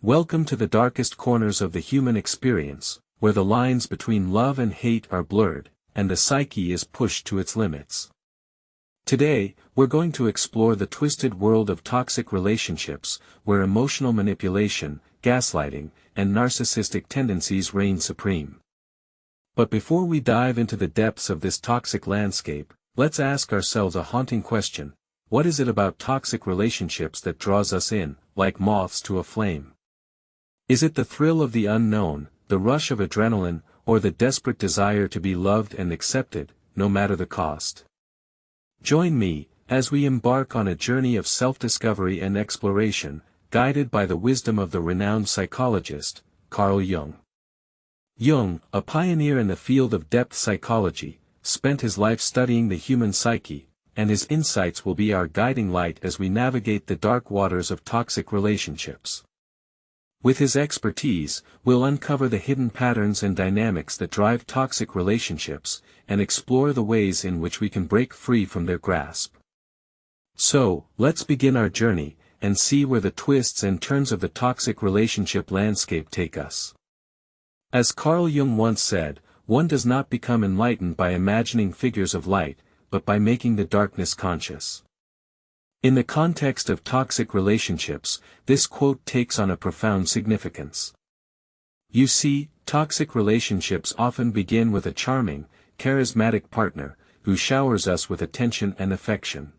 Welcome to the darkest corners of the human experience, where the lines between love and hate are blurred, and the psyche is pushed to its limits. Today, we're going to explore the twisted world of toxic relationships, where emotional manipulation, gaslighting, and narcissistic tendencies reign supreme. But before we dive into the depths of this toxic landscape, let's ask ourselves a haunting question: what is it about toxic relationships that draws us in, like moths to a flame? Is it the thrill of the unknown, the rush of adrenaline, or the desperate desire to be loved and accepted, no matter the cost? Join me, as we embark on a journey of self-discovery and exploration, guided by the wisdom of the renowned psychologist, Carl Jung. Jung, a pioneer in the field of depth psychology, spent his life studying the human psyche, and his insights will be our guiding light as we navigate the dark waters of toxic relationships. With his expertise, we'll uncover the hidden patterns and dynamics that drive toxic relationships, and explore the ways in which we can break free from their grasp. So, let's begin our journey, and see where the twists and turns of the toxic relationship landscape take us. As Carl Jung once said, one does not become enlightened by imagining figures of light, but by making the darkness conscious. In the context of toxic relationships, this quote takes on a profound significance. You see, toxic relationships often begin with a charming, charismatic partner, who showers us with attention and affection.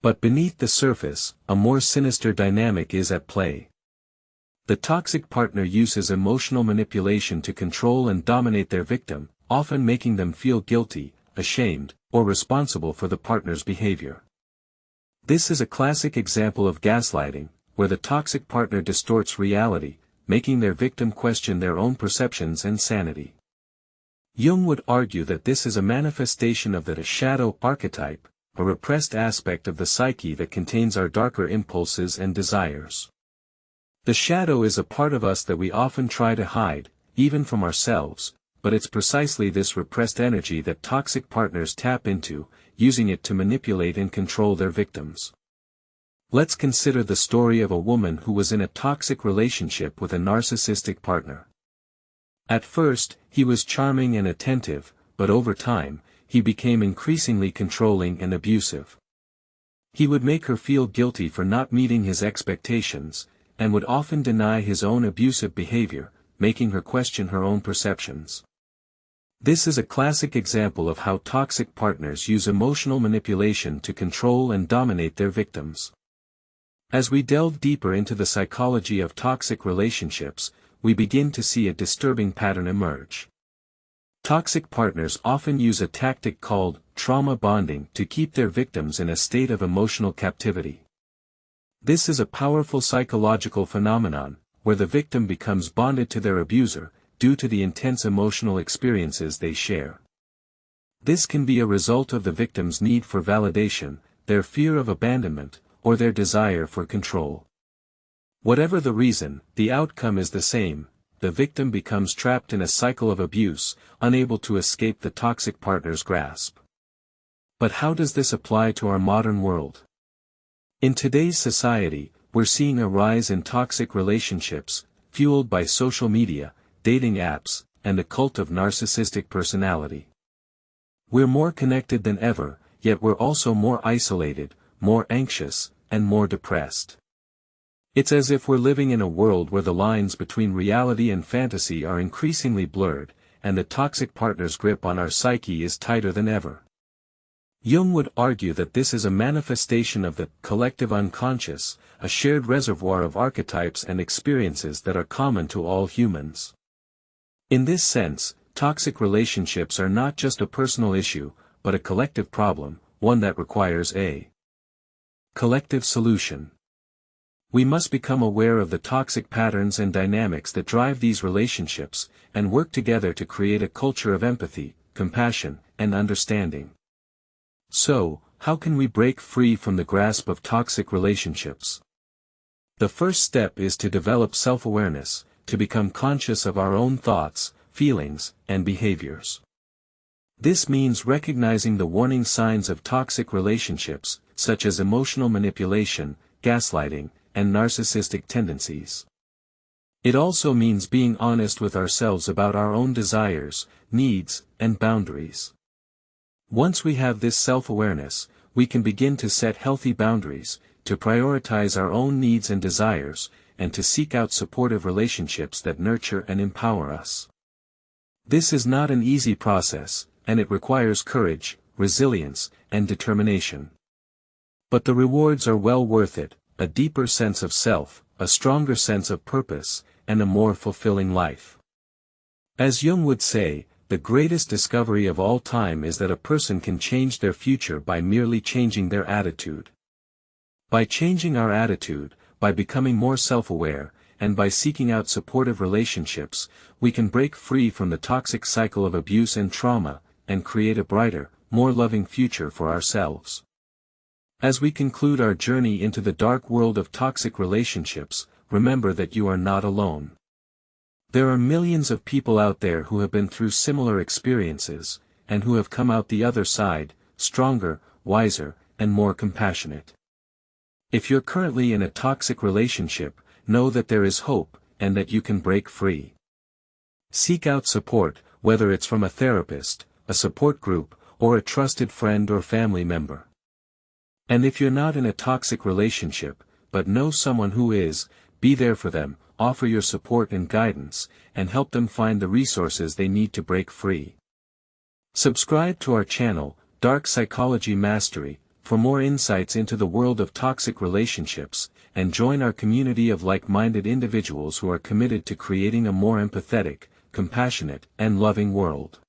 But beneath the surface, a more sinister dynamic is at play. The toxic partner uses emotional manipulation to control and dominate their victim, often making them feel guilty, ashamed, or responsible for the partner's behavior. This is a classic example of gaslighting, where the toxic partner distorts reality, making their victim question their own perceptions and sanity. Jung would argue that this is a manifestation of the shadow archetype, a repressed aspect of the psyche that contains our darker impulses and desires. The shadow is a part of us that we often try to hide, even from ourselves, but it's precisely this repressed energy that toxic partners tap into, using it to manipulate and control their victims. Let's consider the story of a woman who was in a toxic relationship with a narcissistic partner. At first, he was charming and attentive, but over time, he became increasingly controlling and abusive. He would make her feel guilty for not meeting his expectations, and would often deny his own abusive behavior, making her question her own perceptions. This is a classic example of how toxic partners use emotional manipulation to control and dominate their victims. As we delve deeper into the psychology of toxic relationships, we begin to see a disturbing pattern emerge. Toxic partners often use a tactic called trauma bonding to keep their victims in a state of emotional captivity. This is a powerful psychological phenomenon, where the victim becomes bonded to their abuser, due to the intense emotional experiences they share. This can be a result of the victim's need for validation, their fear of abandonment, or their desire for control. Whatever the reason, the outcome is the same: the victim becomes trapped in a cycle of abuse, unable to escape the toxic partner's grasp. But how does this apply to our modern world? In today's society, we're seeing a rise in toxic relationships, fueled by social media, dating apps, and a cult of narcissistic personality. We're more connected than ever, yet we're also more isolated, more anxious, and more depressed. It's as if we're living in a world where the lines between reality and fantasy are increasingly blurred, and the toxic partner's grip on our psyche is tighter than ever. Jung would argue that this is a manifestation of the collective unconscious, a shared reservoir of archetypes and experiences that are common to all humans. In this sense, toxic relationships are not just a personal issue, but a collective problem, one that requires a collective solution. We must become aware of the toxic patterns and dynamics that drive these relationships, and work together to create a culture of empathy, compassion, and understanding. So, how can we break free from the grasp of toxic relationships? The first step is to develop self-awareness, to become conscious of our own thoughts, feelings, and behaviors. This means recognizing the warning signs of toxic relationships, such as emotional manipulation, gaslighting, and narcissistic tendencies. It also means being honest with ourselves about our own desires, needs, and boundaries. Once we have this self-awareness, we can begin to set healthy boundaries, to prioritize our own needs and desires, and to seek out supportive relationships that nurture and empower us. This is not an easy process, and it requires courage, resilience, and determination. But the rewards are well worth it: a deeper sense of self, a stronger sense of purpose, and a more fulfilling life. As Jung would say, the greatest discovery of all time is that a person can change their future by merely changing their attitude. By changing our attitude, by becoming more self-aware, and by seeking out supportive relationships, we can break free from the toxic cycle of abuse and trauma, and create a brighter, more loving future for ourselves. As we conclude our journey into the dark world of toxic relationships, remember that you are not alone. There are millions of people out there who have been through similar experiences, and who have come out the other side, stronger, wiser, and more compassionate. If you're currently in a toxic relationship, know that there is hope, and that you can break free. Seek out support, whether it's from a therapist, a support group, or a trusted friend or family member. And if you're not in a toxic relationship, but know someone who is, be there for them, offer your support and guidance, and help them find the resources they need to break free. Subscribe to our channel, Dark Psychology Mastery, for more insights into the world of toxic relationships, and join our community of like-minded individuals who are committed to creating a more empathetic, compassionate, and loving world.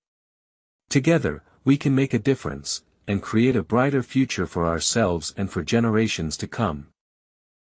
Together, we can make a difference, and create a brighter future for ourselves and for generations to come.